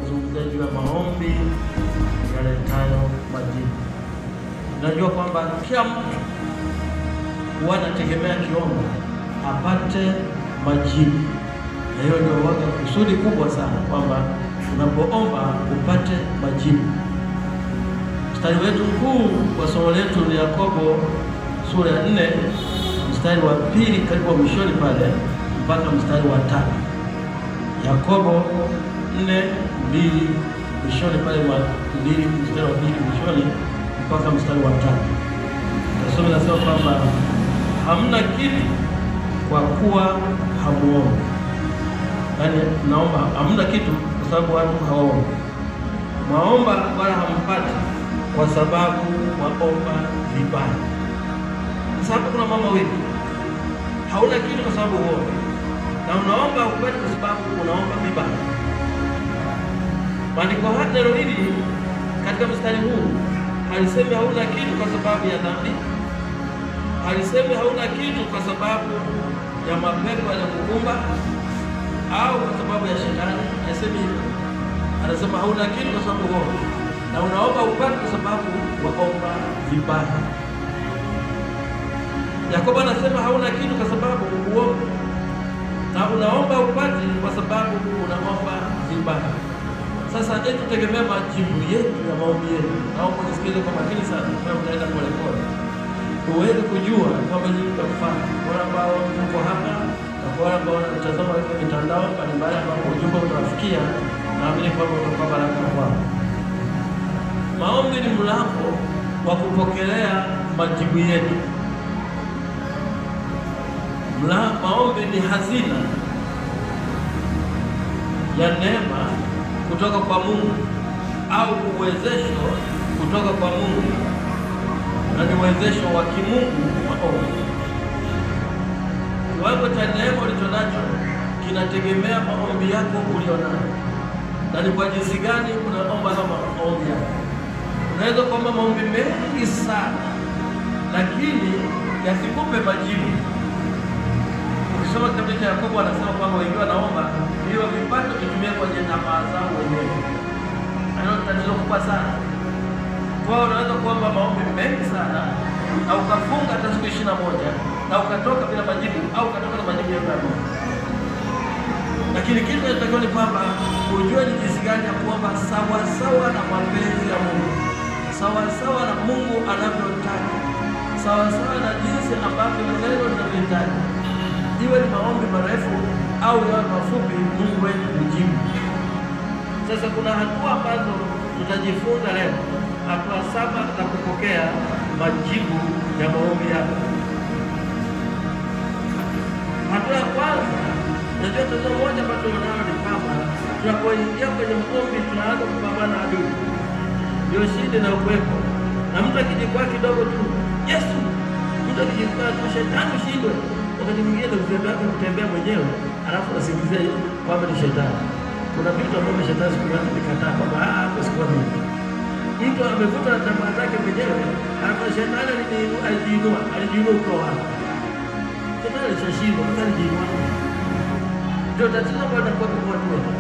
Zungumzaji wa maombi yaletayo majibu. Unajua kwamba kila mtu huwa anategemea kiomba apate majibu. Na hiyo ndio waga kusudi kubwa sana kwamba unapoomba upate majibu. Mstari wetu mkuu wa somo letu ni Yakobo sura ya 4 mstari wa 2 karibu mwishoni pale mpaka mstari wa 3. Yakobo 4:2 mwishoni pale mwa 2 mstari wa 2 mwishoni mpaka mstari wa 3. Nasoma nasema kwamba hamna kitu kwa kuwa hamuombi. Yaani naomba hamna kitu kwa sababu watu hawaombi. Maomba wala hampati kwa sababu waomba vibaya. Sasa kuna mama wengi hauna kitu kwa sababu uombe, na unaomba upate kwa sababu unaomba vibaya. Maandiko neno hili katika mstari huu halisemi hauna kitu kwa sababu ya dhambi, halisemi hauna kitu kwa sababu ya mapepo yanakukumba au kwa sababu ya shetani. Halisemi hivyo. Anasema hauna kitu kwa sababu uombe, na unaomba upate kwa sababu waomba vibaya. Yakobo anasema hauna kitu kwa sababu uombe, na unaomba upate kwa sababu unaomba vibaya. Sasa hebu tutegemea majibu yetu ya maombi yetu. Naomba nisikilize kwa makini sana, kwa utaenda pole pole. Uweze kujua kwamba nini kufanya. Wale ambao mko hapa na wale ambao wanatazama katika mitandao mbalimbali ambapo ujumbe utawafikia, naamini kwamba utakuwa baraka kwao. Maombi ni mlango wa kupokelea majibu yetu. Maombi ni hazina ya neema kutoka kwa Mungu au uwezesho kutoka kwa Mungu, na ni uwezesho wa kimungu maombi. Kiwango cha neema ulichonacho kinategemea maombi yako ulionayo, na ni kwa jinsi gani unaomba na maombi yako. Unaweza kuomba maombi mengi sana lakini yasikupe majibu. Ukisoma kitabu cha Yakobo anasema kwamba wengi wanaomba hiyo vipato vitumie kwenye tamaa zao wenyewe. Hayo ni tatizo kubwa sana. Kwa unaweza kuomba maombi mengi sana na ukafunga hata siku 21 na ukatoka bila majibu au ukatoka na majibu ya Mungu. Lakini kitu kinachotaka ni kwamba ujue ni jinsi gani ya kuomba sawa sawa na mapenzi ya Mungu, sawa sawa na Mungu anavyotaka, sawa sawa na jinsi ambavyo neno linahitaji. Iwe ni maombi marefu au yawe mafupi, Mungu wetu hujibu. Sasa kuna hatua ambazo tutajifunza leo, hatua 7 za kupokea majibu ya maombi yako. Hatua ya kwanza, najua tatizo moja ambalo tunalo ni kwamba tunapoingia kwenye maombi tunaanza kupambana na adui. Ndio shida na uwepo. Na mtu akijikwaa kidogo tu, Yesu, mtu akijikwaa tu shetani shindwe. Wakati mwingine uzembe wake kutembea mwenyewe, alafu asingizia kwamba ni shetani. Kuna vitu ambavyo shetani siku moja alikataa kwamba hapo sikuwa mimi. Mtu amevuta na tamaa zake mwenyewe, alafu shetani alijiinua kwa wao. Shetani alishashindwa, alijiinua. Ndio tatizo ambalo linakuwa kwa watu wengi.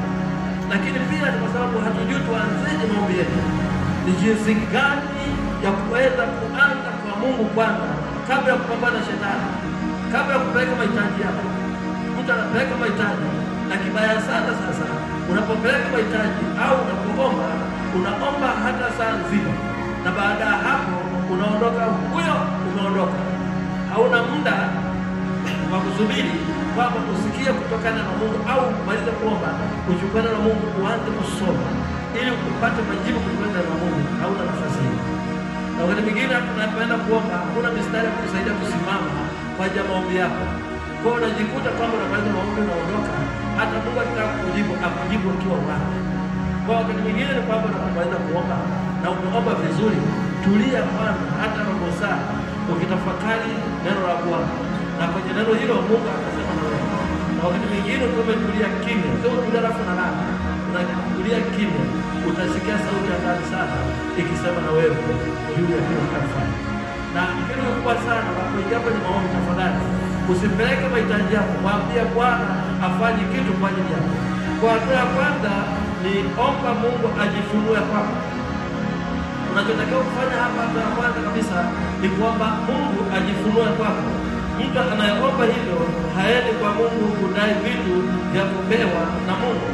Lakini pia ni kwa sababu hatujui tuanzeje maombi yetu. Ni jinsi gani ya kuweza kuanza kwa Mungu kwanza kabla ya kupambana na shetani. Kabla ya kupeleka mahitaji yako. Mtu anapeleka mahitaji, na kibaya sana sasa unapopeleka mahitaji au unapoomba, unaomba hata saa nzima, na baada ya hapo unaondoka, huyo umeondoka. Hauna muda wa kusubiri kwamba usikie kutokana na Mungu au kumaliza kuomba uchukane na Mungu uanze kusoma ili upate majibu kutokana na Mungu. Hauna nafasi hiyo. Na wakati mwingine tunapoenda kuomba hakuna mistari ya kusaidia kusimama kwa ajili ya maombi yako. Kwa hiyo unajikuta kwamba unamaliza maombi unaondoka, hata Mungu akitaka kukujibu akujibu ukiwa wapi. Kwa wakati mwingine ni kwamba unapomaliza kuomba na umeomba vizuri, tulia kwanza hata robo saa ukitafakari neno la Bwana. Na kwenye neno hilo Mungu akasema na wewe. Na wakati mwingine umetulia kimya, sio tulia alafu na nani. Unatulia kimya, utasikia sauti ya ndani sana ikisema na wewe juu ya kile unachofanya. Na kitu kikubwa sana na kuingia kwenye maombi, tafadhali usipeleke mahitaji yako, mwambie Bwana afanye kitu kwa ajili yako. Kwa hatua ya kwanza ni omba Mungu ajifunue kwako. Unachotakiwa kufanya hapa, hatua ya kwanza kabisa ni kuomba Mungu ajifunue kwako. Mtu anayeomba hivyo haendi kwa Mungu kudai vitu vya kupewa na Mungu,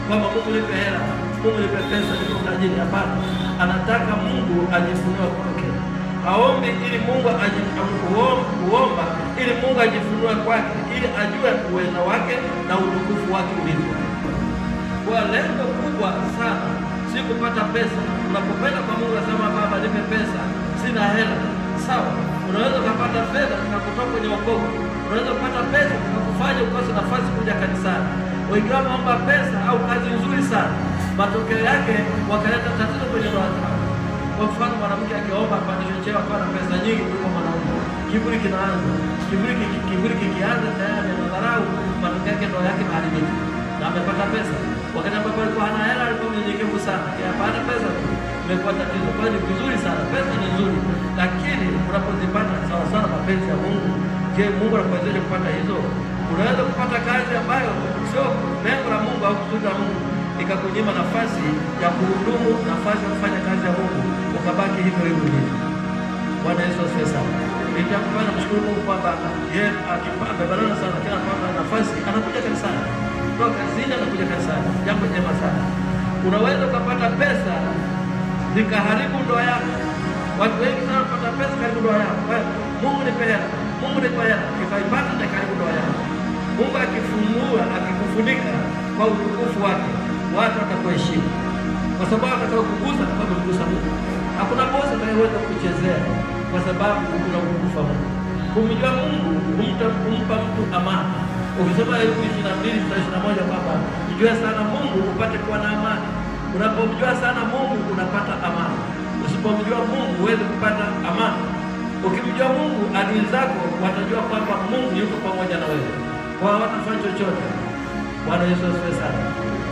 kwamba Mungu nipe hela, Mungu nipe pesa, nipe utajiri. Hapana, anataka Mungu ajifunue kwake. Aombe ili Mungu kuomba ili Mungu ajifunue kwake, ili ajue uwezo wake na utukufu wake ulivyo. Kwa lengo kubwa sana si kupata pesa. Unapopenda kwa Mungu unasema Baba nipe pesa, sina hela. Sawa, unaweza kupata fedha kutoka kwenye wokovu. Unaweza kupata pesa kufanya ukose nafasi kuja kanisani. Wengine wanaomba pesa au kazi nzuri sana, matokeo yake wakaleta tatizo kwenye ndoa zao. Kwa mfano, mwanamke akiomba apandishwe cheo akawa na pesa nyingi kuliko mwanaume, kiburi kinaanza. Kiburi kikianza tayari anadharau, matokeo yake ndoa yake imeharibika. Na amepata pesa wakati ambapo alikuwa hana hela, alikuwa mnyenyekevu sana, akipata pesa tu imekuwa tatizo. Kwa hiyo ni vizuri sana, pesa ni nzuri, lakini unapozipata sawa sana mapenzi ya Mungu, je, Mungu anakuwezesha kupata hizo? Unaweza kupata kazi ambayo sio lengo la Mungu au kusudi la Mungu, ikakunyima nafasi ya kuhudumu, nafasi ya kufanya kazi ya Mungu, ukabaki hivyo hivyo. Bwana Yesu asifiwe sana. Nitakuwa namshukuru Mungu kwamba yeye amebarana sana, kila mara nafasi anakuja kanisani, kutoka kazini anakuja kanisani, jambo jema sana. Unaweza ukapata pesa zikaharibu ndoa yako. Watu wengi sana wanapata pesa karibu ndoa yako. Mungu nipe hela, Mungu nipe hela, ukaipata na karibu ndoa yako. Mungu akifungua, akikufunika kwa utukufu wake, watu watakuheshimu, kwa sababu atakayokugusa kama kugusa Mungu. Hakuna bosi atakayeweza kukuchezea, kwa sababu kuna utukufu wa Mungu. Kumjua Mungu kumpa mtu amani. Ukisoma Ayubu 22:21 kwamba mjue sana Mungu upate kuwa na amani. Unapomjua sana Mungu unapata amani. Usipomjua Mungu huwezi kupata amani. Ukimjua Mungu, adui zako watajua kwamba Mungu yuko pamoja na wewe, kwa watafanya chochote. Bwana Yesu asifiwe sana.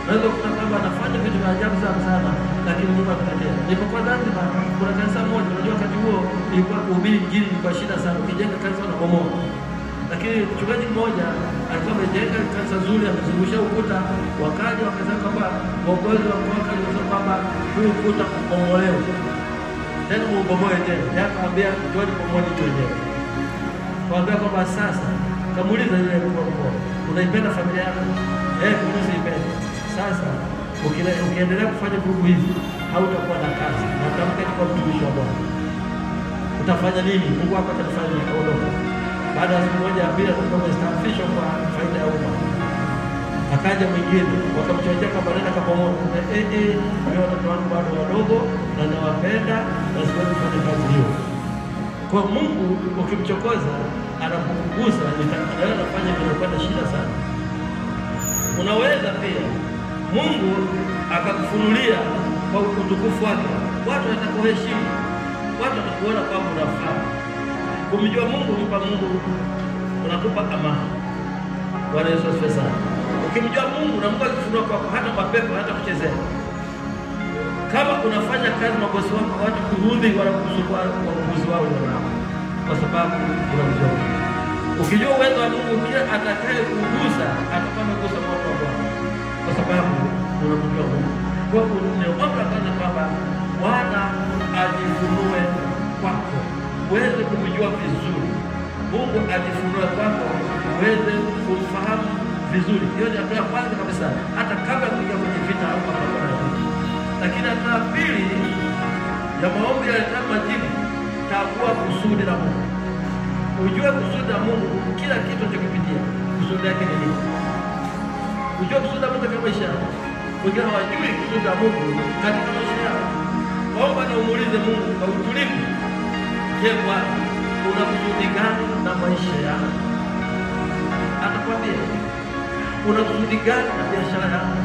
Unaweza kukuta kwamba anafanya vitu vya ajabu sana, lakini Mungu akatetea. Nilipokuwa Zanzibar, kuna kanisa moja, unajua wakati huo ilikuwa kuhubiri injili kwa shida sana, ukijenga kanisa na bomoa. Lakini mchungaji mmoja alikuwa amejenga kanisa zuri, amezungusha ukuta, wakaja wakasema kwamba uongozi wa mkoa alisema kwamba huu ukuta ubomolewe. Tena mubomoe tena. Akaambia ndio bomoe tena. Kaambia kwamba sasa kamuuliza yule mkuu, unaipenda familia yako? Unaipenda. Sasa ukiendelea kufanya vurugu hizi, hautakuwa na kazi. Na kama kwa mtumishi wa Bwana, utafanya nini? Mungu wako atafanya akaondoka. Baada ya siku moja bila kutoka staffisho kwa faida ya umma. Akaja mwingine, wakamchochea kwamba nenda kapamoja. Wale watoto wangu bado wadogo na nawapenda na siwezi kufanya kazi hiyo. Kwa Mungu ukimchokoza, anapokugusa anaweza kufanya bila kwenda shida sana. Unaweza pia Mungu akakufunulia kwa utukufu wake, watu watakuheshimu, watu watakuona kwamba unafaa. Kumjua Mungu humpa Mungu, unakupa amani. Bwana Yesu asifiwe sana. Ukimjua Mungu na Mungu akifunua kwako, hata mapepo hata kuchezea. Kama unafanya kazi mabosi wako watu kurudi wala kusumbua waongozi wao wao, kwa sababu unamjua Mungu. Ukijua uwezo wa Mungu, kila atakaye kugusa atakuwa amegusa moto wa Bwana, kwa sababu unamjua Mungu. Kwa hiyo ni ombi kana kwamba Bwana ajifunue kwako, uweze kumjua vizuri. Mungu ajifunue kwako, uweze kumfahamu vizuri. Hiyo ni hatua ya kwanza kabisa, hata kabla ya kuingia kwenye vita au mapambano. Lakini hatua ya pili ya maombi ya majibu, tambua kusudi la Mungu. Ujue kusudi la Mungu, kila kitu unachokipitia kusudi yake ni nini? Ujue kusudi la Mungu katika maisha yako. Wengine hawajui kusudi la Mungu katika maisha yao. Omba na umuulize Mungu kwa utulivu. Je, Bwana, una kusudi gani na maisha yako? Atakwambia. Una kusudi gani na biashara yako?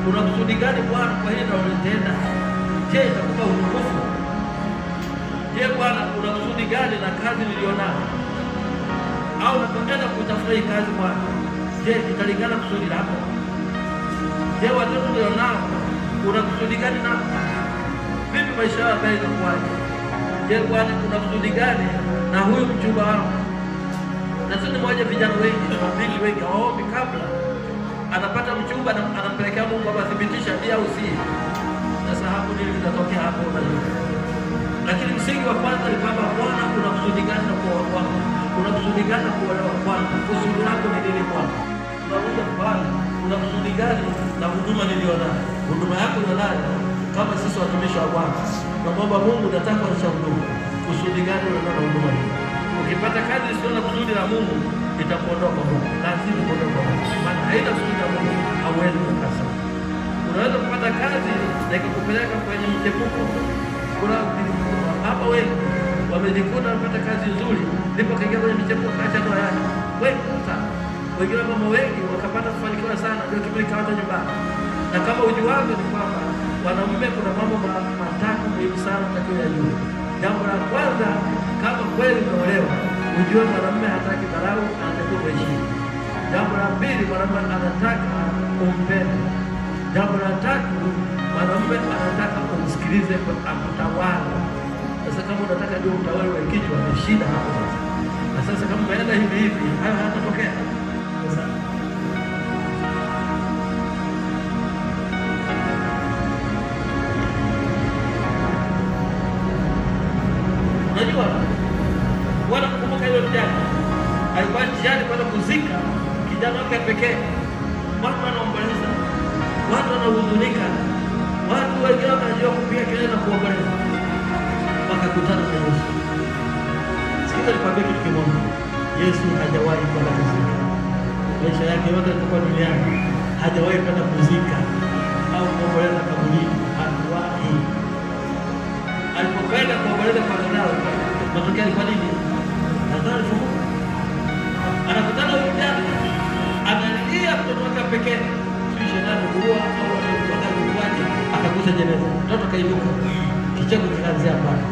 Una kusudi gani Bwana kwa hili unalotenda? Je, itakupa utukufu? Je, Bwana, una kusudi gani na kazi nilionayo? Au unapenda kutafuta hii kazi Bwana? Je, italingana kusudi lako? Je, watoto nilionao una kusudi gani nao? Vipi maisha yako yatakuwaje? Je, Bwana kuna kusudi gani na huyu mchumba wangu? Na sisi mmoja vijana wengi na mabinti wengi hawaombi kabla anapata mchumba na anampelekea Mungu athibitisha ndio au si. Sasa hapo ndio litatokea hapo unajua. Lakini msingi wa kwanza ni kwamba Bwana kuna kusudi gani na kuoa kwako? Kuna kusudi gani na kuolewa kwako? Kusudi lako ni nini kwako? Unauza pale, kuna kusudi gani na huduma nilionayo? Huduma yako unayo kama sisi watumishi wa Bwana. Tunamwomba Mungu, nataka nisha huduma. Kusudi gani unaona na huduma hii? Ukipata kazi sio na kusudi la Mungu, itakuondoka Mungu. Lazima kuondoka Mungu. Maana haina kusudi la Mungu, hauwezi kukasa. Unaweza kupata kazi na ikakupeleka kwenye mchepuko. Kuna hapa wengi wamejikuta wanapata kazi nzuri, ndipo kaingia kwenye michepuko kaacha ndoa yake. Wengi sana. Wengine mama wengi wakapata kufanikiwa sana ndio kiburi kawacha nyumbani. Na kama ujuavyo ni kwamba wanaume kuna mambo matatu muhimu sana katika yajue. Jambo la kwanza, kama kweli umeolewa, ujue mwanamume hataki dharau, anatakiwa kuheshimu. Jambo la pili, mwanamume anataka umpende. Jambo la tatu, mwanamume anataka umsikilize akutawala. Sasa kama unataka ndio utawala wa kichwa, ni shida hapo sasa. Na sasa kama umeenda hivi hivi, hayo hayatatokea. Sasa unajua wala kumbuka ile mjane alikuwa njiani kwenda kuzika kijana wake pekee. Watu wanaomboleza, watu wanahuzunika, watu wengine wanajua kupiga kelele na kuomboleza. Wakakutana na Yesu. Sikiza nikwambie kitu kimoja, Yesu hajawahi kwenda kuzika. Maisha yake yote alikuwa duniani, hajawahi kwenda kuzika au kuomboleza kaburini. Hajawahi. Alipokwenda kuomboleza kwa Lazaro, matokeo yalikuwa nini? Lazaro alifufuka. Anakutana na mjane, analia mtoto wake pekee. Sio shetani kuua au wakakuaje, akagusa jeneza. Mtoto kainuka. Kicheko kikaanzia pale.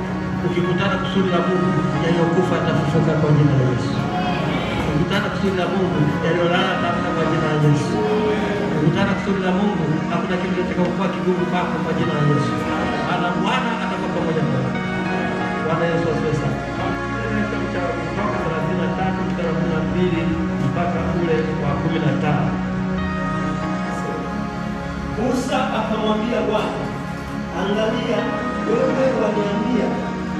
Ukikutana kusudi la Mungu, yaliyokufa atafufuka kwa jina la Yesu. Ukikutana kusudi la Mungu, yaliyolala atafufuka kwa jina la Yesu. Ukikutana kusudi la Mungu, hakuna kitu kitakachokuwa kigumu kwako kwa jina la Yesu. Maana Bwana atakuwa pamoja nawe. Bwana Yesu asifiwe sana. Kutoka 33 mstari wa 12 mpaka ule wa 15. Musa akamwambia Bwana, angalia, wewe waniambia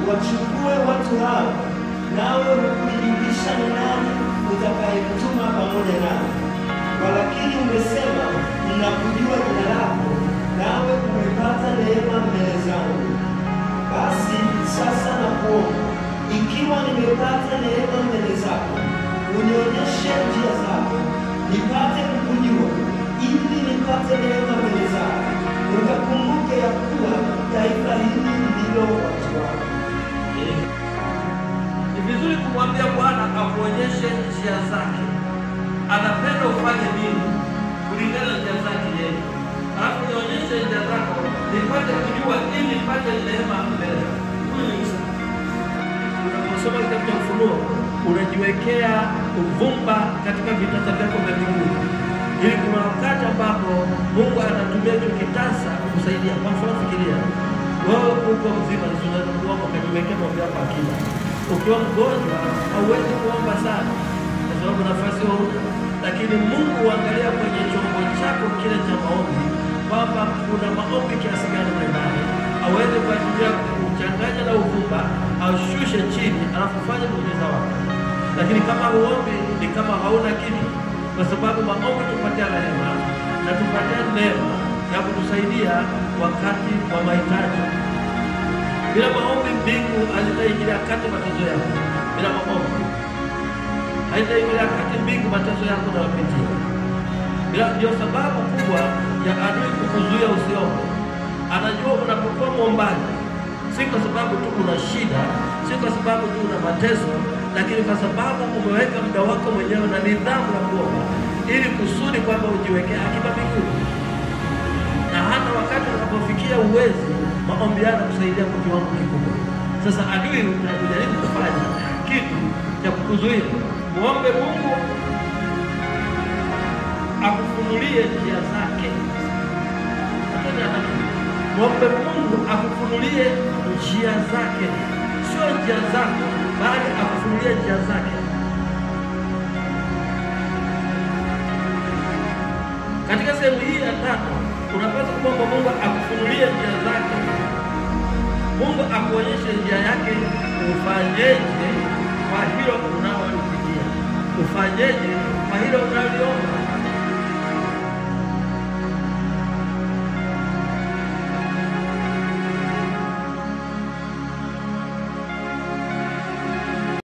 wachukue watu hao, nawe hukunijulisha ni nani utakayemtuma pamoja nao. Walakini umesema ninakujua jina lako, nawe umepata neema mbele zangu. Basi sasa nakuomba, ikiwa nimepata neema mbele zako, unionyeshe njia zako, nipate kukujua, ili nipate neema mbele zako. Ukakumbuke ya kuwa taifa hili ndilo watu wako. Ni vizuri kumwambia Bwana akuonyeshe njia zake. Anapenda ufanye nini kulingana na njia zake yeye. Alafu nionyeshe njia zako, nipate kujua ili nipate neema mbele. Huyu ni Musa. Unaposoma kitabu cha Ufunuo, unajiwekea uvumba katika vitasa vyako vya mbinguni. Ili kuna wakati ambapo Mungu anatumia hicho kitasa kukusaidia. Kwa mfano fikiria, wewe uko mzima, unaweza kuomba ukajiwekea maombi yako akiba. Ukiwa mgonjwa hauwezi kuomba sana kwa sababu nafasi huna. Lakini Mungu huangalia kwenye chombo chako kile cha maombi kwamba kuna maombi kiasi gani ndani. Aweze kuachilia kuchanganya na uvumba, aushushe chini, alafu fanye muujiza wako. Lakini kama huombi ni kama hauna kitu, kwa sababu maombi tupatia rehema na tupatia neema ya kutusaidia wakati wa mahitaji. Bila maombi mbingu hazitaingilia kati mateso yako. Bila maombi haitaingilia kati mbingu mateso yako na wapitia. Ndio sababu kubwa ya adui kukuzuia usiombe. Anajua unapokuwa muombaji, si kwa sababu tu una shida, si kwa sababu tu una mateso, lakini kwa sababu umeweka muda wako mwenyewe na nidhamu ya kuomba, ili kusudi kwamba ujiwekea akiba mbinguni. Na hata wakati unapofikia uwezi, maombi yako kusaidia kwa kiwango kikubwa. Sasa adui unajaribu kufanya kitu cha kukuzuia. Muombe Mungu akufunulie njia zake. Muombe Mungu akufunulie njia zake. Sio sio njia zako, bali akufunulie njia zake. Katika sehemu hii ya tatu unapaswa kumwomba Mungu akufunulie njia zake. Mungu akuonyeshe njia yake, ufanyeje kwa hilo unalolipitia, ufanyeje kwa hilo unaloliomba.